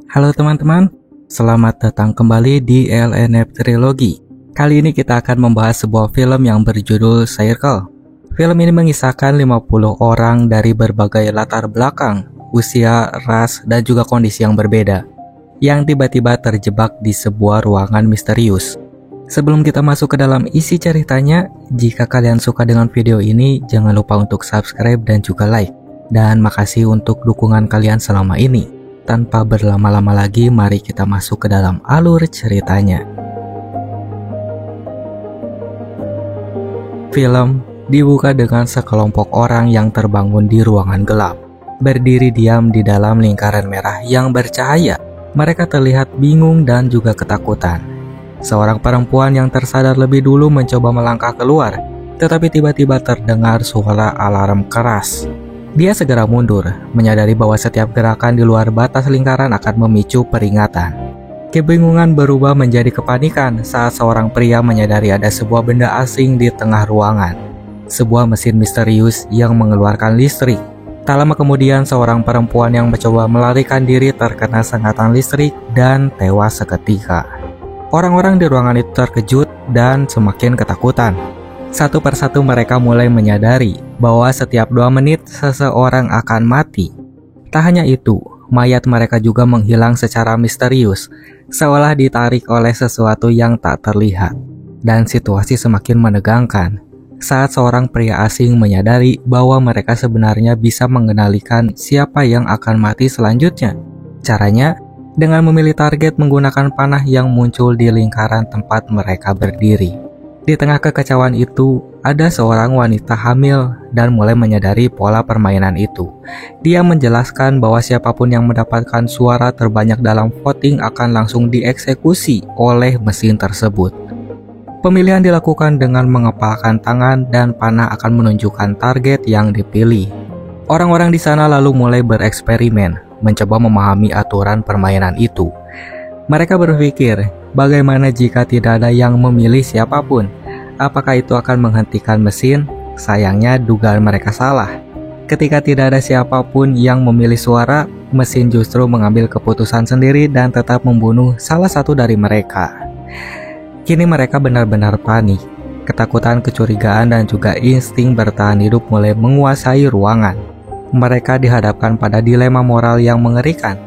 Halo teman-teman, selamat datang kembali di LNF Trilogy. Kali ini kita akan membahas sebuah film yang berjudul Circle. Film ini mengisahkan 50 orang dari berbagai latar belakang, usia, ras, dan juga kondisi yang berbeda, yang tiba-tiba terjebak di sebuah ruangan misterius. Sebelum kita masuk ke dalam isi ceritanya, jika kalian suka dengan video ini, jangan lupa untuk subscribe dan juga like. Dan makasih untuk dukungan kalian selama ini. Tanpa berlama-lama lagi, mari kita masuk ke dalam alur ceritanya. Film dibuka dengan sekelompok orang yang terbangun di ruangan gelap, berdiri diam di dalam lingkaran merah yang bercahaya. Mereka terlihat bingung dan juga ketakutan. Seorang perempuan yang tersadar lebih dulu mencoba melangkah keluar, tetapi tiba-tiba terdengar suara alarm keras. Dia segera mundur, menyadari bahwa setiap gerakan di luar batas lingkaran akan memicu peringatan. Kebingungan berubah menjadi kepanikan saat seorang pria menyadari ada sebuah benda asing di tengah ruangan. Sebuah mesin misterius yang mengeluarkan listrik. Tak lama kemudian, seorang perempuan yang mencoba melarikan diri terkena sengatan listrik dan tewas seketika. Orang-orang di ruangan itu terkejut dan semakin ketakutan. Satu persatu mereka mulai menyadari bahwa setiap 2 menit seseorang akan mati. Tak hanya itu, mayat mereka juga menghilang secara misterius, seolah ditarik oleh sesuatu yang tak terlihat. Dan situasi semakin menegangkan saat seorang pria asing menyadari bahwa mereka sebenarnya bisa mengendalikan siapa yang akan mati selanjutnya. Caranya dengan memilih target menggunakan panah yang muncul di lingkaran tempat mereka berdiri. Di tengah kekacauan itu, ada seorang wanita hamil dan mulai menyadari pola permainan itu. Dia menjelaskan bahwa siapapun yang mendapatkan suara terbanyak dalam voting akan langsung dieksekusi oleh mesin tersebut. Pemilihan dilakukan dengan mengepalkan tangan dan panah akan menunjukkan target yang dipilih. Orang-orang di sana lalu mulai bereksperimen, mencoba memahami aturan permainan itu. Mereka berpikir, bagaimana jika tidak ada yang memilih siapapun? Apakah itu akan menghentikan mesin? Sayangnya dugaan mereka salah. Ketika tidak ada siapapun yang memilih suara, mesin justru mengambil keputusan sendiri dan tetap membunuh salah satu dari mereka. Kini mereka benar-benar panik. Ketakutan, kecurigaan, dan juga insting bertahan hidup mulai menguasai ruangan. Mereka dihadapkan pada dilema moral yang mengerikan.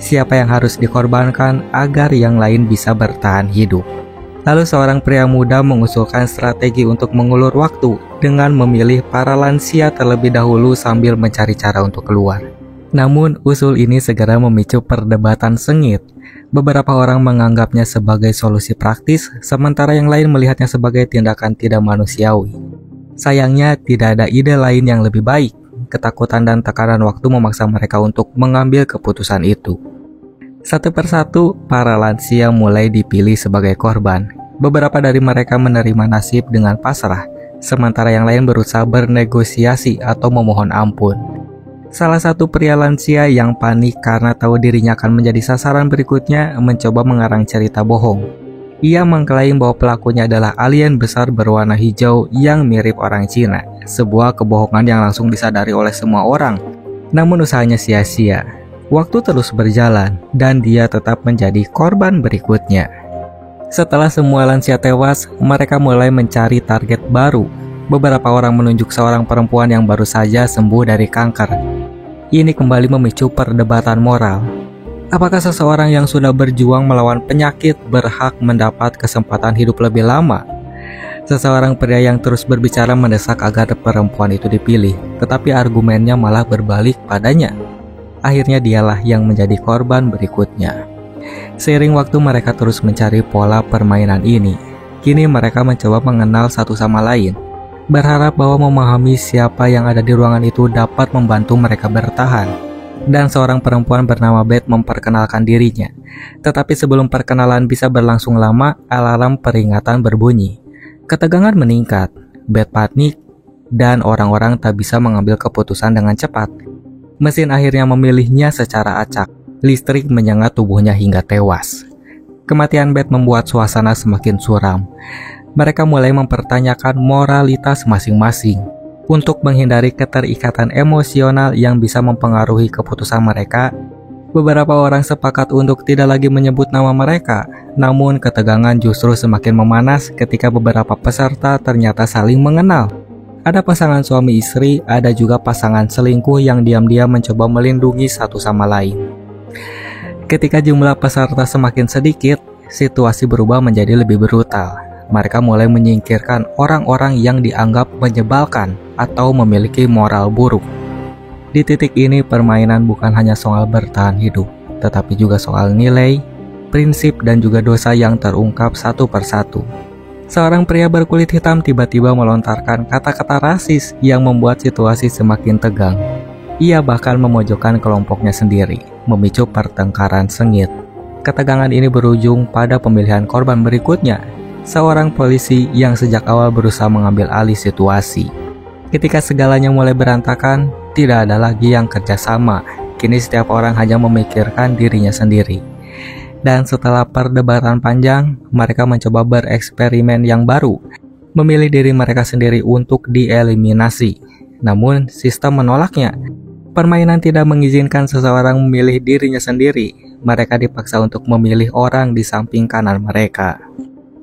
Siapa yang harus dikorbankan agar yang lain bisa bertahan hidup? Lalu seorang pria muda mengusulkan strategi untuk mengulur waktu dengan memilih para lansia terlebih dahulu sambil mencari cara untuk keluar. Namun usul ini segera memicu perdebatan sengit. Beberapa orang menganggapnya sebagai solusi praktis, sementara yang lain melihatnya sebagai tindakan tidak manusiawi. Sayangnya tidak ada ide lain yang lebih baik. Ketakutan dan tekanan waktu memaksa mereka untuk mengambil keputusan itu. Satu persatu, para lansia mulai dipilih sebagai korban. Beberapa dari mereka menerima nasib dengan pasrah, sementara yang lain berusaha bernegosiasi atau memohon ampun. Salah satu pria lansia yang panik karena tahu dirinya akan menjadi sasaran berikutnya mencoba mengarang cerita bohong. Ia mengklaim bahwa pelakunya adalah alien besar berwarna hijau yang mirip orang Cina. Sebuah kebohongan yang langsung disadari oleh semua orang. Namun usahanya sia-sia. Waktu terus berjalan dan dia tetap menjadi korban berikutnya. Setelah semua lansia tewas, mereka mulai mencari target baru. Beberapa orang menunjuk seorang perempuan yang baru saja sembuh dari kanker. Ini kembali memicu perdebatan moral. Apakah seseorang yang sudah berjuang melawan penyakit berhak mendapat kesempatan hidup lebih lama? Seseorang pria yang terus berbicara mendesak agar perempuan itu dipilih, tetapi argumennya malah berbalik padanya. Akhirnya dialah yang menjadi korban berikutnya. Seiring waktu mereka terus mencari pola permainan ini. Kini mereka mencoba mengenal satu sama lain, berharap bahwa memahami siapa yang ada di ruangan itu dapat membantu mereka bertahan. Dan seorang perempuan bernama Beth memperkenalkan dirinya. Tetapi sebelum perkenalan bisa berlangsung lama, alarm peringatan berbunyi. Ketegangan meningkat, Beth panik, dan orang-orang tak bisa mengambil keputusan dengan cepat. Mesin akhirnya memilihnya secara acak. Listrik menyengat tubuhnya hingga tewas. Kematian Beth membuat suasana semakin suram. Mereka mulai mempertanyakan moralitas masing-masing. Untuk menghindari keterikatan emosional yang bisa mempengaruhi keputusan mereka, beberapa orang sepakat untuk tidak lagi menyebut nama mereka. Namun ketegangan justru semakin memanas ketika beberapa peserta ternyata saling mengenal. Ada pasangan suami istri, ada juga pasangan selingkuh yang diam-diam mencoba melindungi satu sama lain. Ketika jumlah peserta semakin sedikit, situasi berubah menjadi lebih brutal. Mereka mulai menyingkirkan orang-orang yang dianggap menyebalkan atau memiliki moral buruk. Di titik ini, permainan bukan hanya soal bertahan hidup, tetapi juga soal nilai, prinsip, dan juga dosa yang terungkap satu persatu. Seorang pria berkulit hitam tiba-tiba melontarkan kata-kata rasis yang membuat situasi semakin tegang. Ia bahkan memojokkan kelompoknya sendiri, memicu pertengkaran sengit. Ketegangan ini berujung pada pemilihan korban berikutnya, seorang polisi yang sejak awal berusaha mengambil alih situasi. Ketika segalanya mulai berantakan, tidak ada lagi yang kerjasama. Kini setiap orang hanya memikirkan dirinya sendiri. Dan setelah perdebatan panjang, mereka mencoba bereksperimen yang baru, memilih diri mereka sendiri untuk dieliminasi. Namun, sistem menolaknya. Permainan tidak mengizinkan seseorang memilih dirinya sendiri. Mereka dipaksa untuk memilih orang di samping kanan mereka.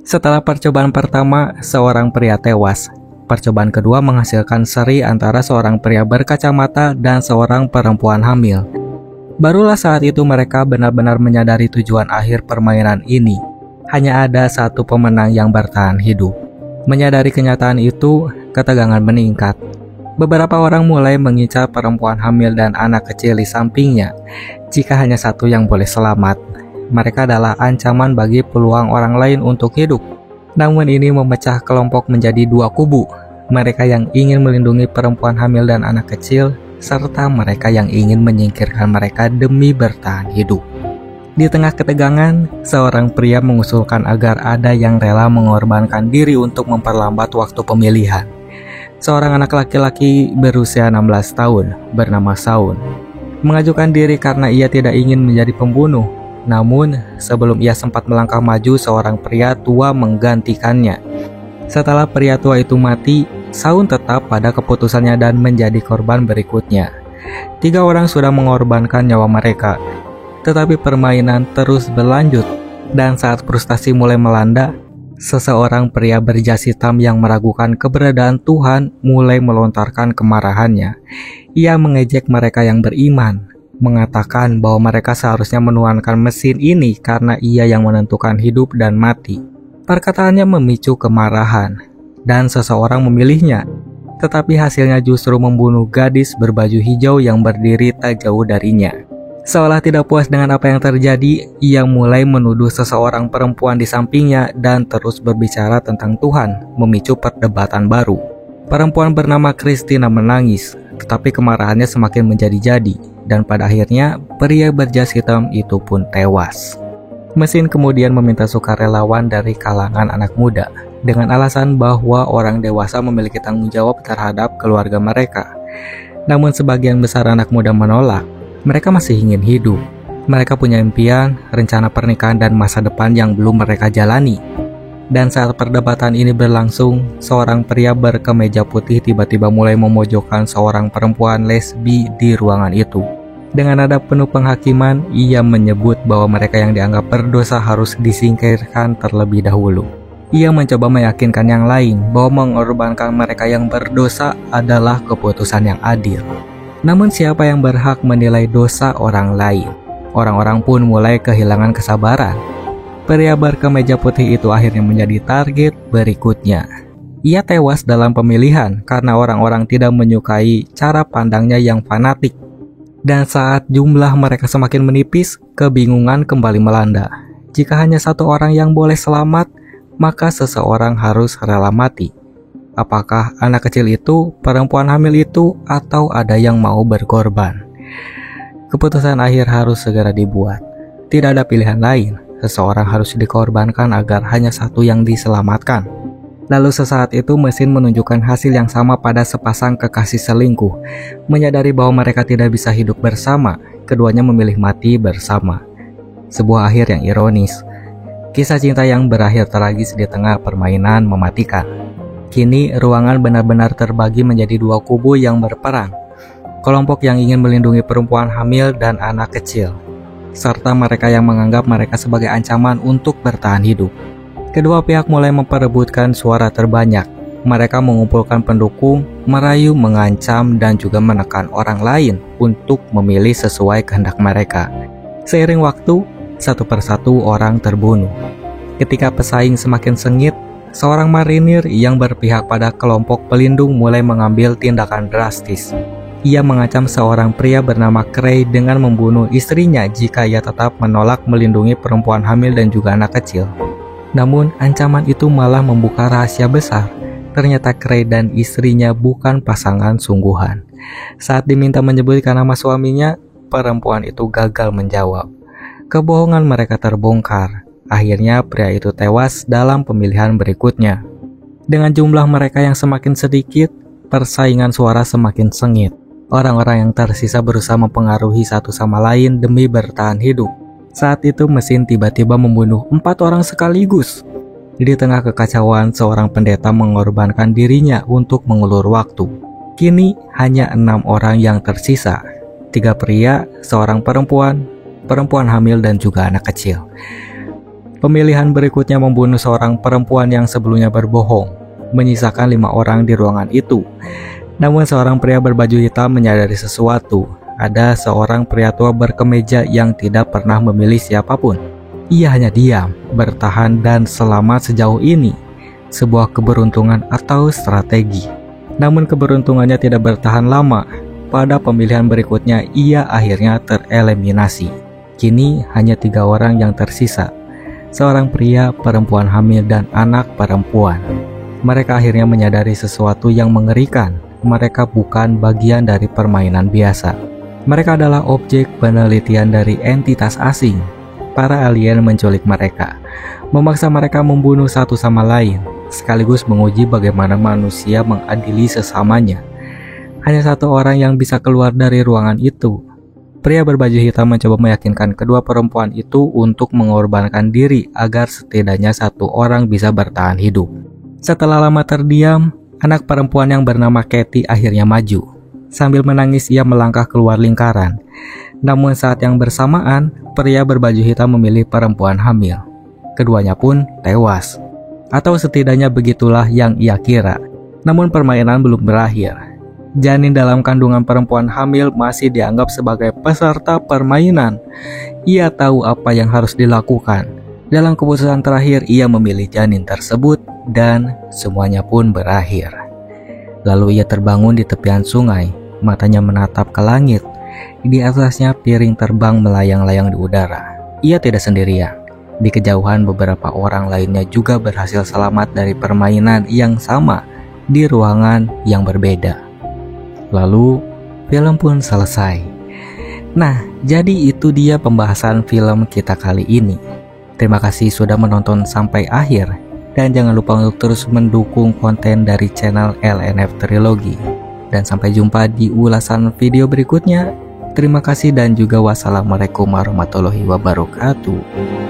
Setelah percobaan pertama, seorang pria tewas. Percobaan kedua menghasilkan seri antara seorang pria berkacamata dan seorang perempuan hamil. Barulah saat itu mereka benar-benar menyadari tujuan akhir permainan ini. Hanya ada satu pemenang yang bertahan hidup. Menyadari kenyataan itu, ketegangan meningkat. Beberapa orang mulai mengincar perempuan hamil dan anak kecil di sampingnya. Jika hanya satu yang boleh selamat, mereka adalah ancaman bagi peluang orang lain untuk hidup. Namun ini memecah kelompok menjadi dua kubu. Mereka yang ingin melindungi perempuan hamil dan anak kecil, serta mereka yang ingin menyingkirkan mereka demi bertahan hidup. Di tengah ketegangan, seorang pria mengusulkan agar ada yang rela mengorbankan diri untuk memperlambat waktu pemilihan. Seorang anak laki-laki berusia 16 tahun, bernama Saun, mengajukan diri karena ia tidak ingin menjadi pembunuh. Namun, sebelum ia sempat melangkah maju, seorang pria tua menggantikannya. Setelah pria tua itu mati, Saun tetap pada keputusannya dan menjadi korban berikutnya. 3 orang sudah mengorbankan nyawa mereka, tetapi permainan terus berlanjut. Dan saat frustasi mulai melanda, seseorang pria berjas hitam yang meragukan keberadaan Tuhan mulai melontarkan kemarahannya. Ia mengejek mereka yang beriman, mengatakan bahwa mereka seharusnya menuankan mesin ini karena ia yang menentukan hidup dan mati. Perkataannya memicu kemarahan, dan seseorang memilihnya. Tetapi hasilnya justru membunuh gadis berbaju hijau yang berdiri tak jauh darinya. Seolah tidak puas dengan apa yang terjadi, ia mulai menuduh seseorang perempuan di sampingnya dan terus berbicara tentang Tuhan, memicu perdebatan baru. Perempuan bernama Christina menangis, tetapi kemarahannya semakin menjadi-jadi, dan pada akhirnya pria berjas hitam itu pun tewas. Mesin kemudian meminta sukarelawan dari kalangan anak muda, dengan alasan bahwa orang dewasa memiliki tanggung jawab terhadap keluarga mereka. Namun sebagian besar anak muda menolak. Mereka masih ingin hidup. Mereka punya impian, rencana pernikahan dan masa depan yang belum mereka jalani. Dan saat perdebatan ini berlangsung, seorang pria berkemeja putih tiba-tiba mulai memojokkan seorang perempuan lesbi di ruangan itu. Dengan nada penuh penghakiman, ia menyebut bahwa mereka yang dianggap berdosa harus disingkirkan terlebih dahulu. Ia mencoba meyakinkan yang lain bahwa mengorbankan mereka yang berdosa adalah keputusan yang adil. Namun siapa yang berhak menilai dosa orang lain? Orang-orang pun mulai kehilangan kesabaran. Pria berkemeja putih itu akhirnya menjadi target berikutnya. Ia tewas dalam pemilihan karena orang-orang tidak menyukai cara pandangnya yang fanatik. Dan saat jumlah mereka semakin menipis, kebingungan kembali melanda. Jika hanya satu orang yang boleh selamat, maka seseorang harus rela mati. Apakah anak kecil itu, perempuan hamil itu, atau ada yang mau berkorban? Keputusan akhir harus segera dibuat. Tidak ada pilihan lain. Seseorang harus dikorbankan agar hanya satu yang diselamatkan. Lalu sesaat itu mesin menunjukkan hasil yang sama pada sepasang kekasih selingkuh. Menyadari bahwa mereka tidak bisa hidup bersama, keduanya memilih mati bersama. Sebuah akhir yang ironis. Kisah cinta yang berakhir tragis di tengah permainan mematikan. Kini ruangan benar-benar terbagi menjadi dua kubu yang berperang. Kelompok yang ingin melindungi perempuan hamil dan anak kecil, serta mereka yang menganggap mereka sebagai ancaman untuk bertahan hidup. Kedua pihak mulai memperebutkan suara terbanyak. Mereka mengumpulkan pendukung, merayu, mengancam, dan juga menekan orang lain untuk memilih sesuai kehendak mereka. Seiring waktu, satu persatu orang terbunuh. Ketika pesaing semakin sengit, seorang marinir yang berpihak pada kelompok pelindung mulai mengambil tindakan drastis. Ia mengancam seorang pria bernama Cray dengan membunuh istrinya jika ia tetap menolak melindungi perempuan hamil dan juga anak kecil. Namun, ancaman itu malah membuka rahasia besar. Ternyata Cray dan istrinya bukan pasangan sungguhan. Saat diminta menyebutkan nama suaminya, perempuan itu gagal menjawab. Kebohongan mereka terbongkar. Akhirnya pria itu tewas dalam pemilihan berikutnya. Dengan jumlah mereka yang semakin sedikit, persaingan suara semakin sengit. Orang-orang yang tersisa berusaha mempengaruhi satu sama lain demi bertahan hidup. Saat itu mesin tiba-tiba membunuh 4 orang sekaligus. Di tengah kekacauan, seorang pendeta mengorbankan dirinya untuk mengulur waktu. Kini hanya 6 orang yang tersisa. 3 pria, seorang perempuan hamil dan juga anak kecil. Pemilihan berikutnya membunuh seorang perempuan yang sebelumnya berbohong, menyisakan 5 orang di ruangan itu. Namun seorang pria berbaju hitam menyadari sesuatu. Ada seorang pria tua berkemeja yang tidak pernah memilih siapapun. Ia hanya diam, bertahan dan selamat sejauh ini. Sebuah keberuntungan atau strategi. Namun keberuntungannya tidak bertahan lama. Pada pemilihan berikutnya ia akhirnya tereliminasi. Kini hanya 3 orang yang tersisa. Seorang pria, perempuan hamil, dan anak perempuan. Mereka akhirnya menyadari sesuatu yang mengerikan. Mereka bukan bagian dari permainan biasa. Mereka adalah objek penelitian dari entitas asing. Para alien menculik mereka, memaksa mereka membunuh satu sama lain, sekaligus menguji bagaimana manusia mengadili sesamanya. Hanya 1 orang yang bisa keluar dari ruangan itu. Pria berbaju hitam mencoba meyakinkan kedua perempuan itu untuk mengorbankan diri agar setidaknya 1 orang bisa bertahan hidup. Setelah lama terdiam, anak perempuan yang bernama Katie akhirnya maju. Sambil menangis ia melangkah keluar lingkaran. Namun saat yang bersamaan, pria berbaju hitam memilih perempuan hamil. Keduanya pun tewas. Atau setidaknya begitulah yang ia kira. Namun permainan belum berakhir. Janin dalam kandungan perempuan hamil masih dianggap sebagai peserta permainan. Ia tahu apa yang harus dilakukan. Dalam keputusan terakhir, ia memilih janin tersebut dan semuanya pun berakhir. Lalu ia terbangun di tepian sungai, matanya menatap ke langit. Di atasnya piring terbang melayang-layang di udara. Ia tidak sendirian. Di kejauhan beberapa orang lainnya juga berhasil selamat dari permainan yang sama di ruangan yang berbeda. Lalu, film pun selesai. Nah, jadi itu dia pembahasan film kita kali ini. Terima kasih sudah menonton sampai akhir. Dan jangan lupa untuk terus mendukung konten dari channel LNF Trilogy. Dan sampai jumpa di ulasan video berikutnya. Terima kasih dan juga wassalamualaikum warahmatullahi wabarakatuh.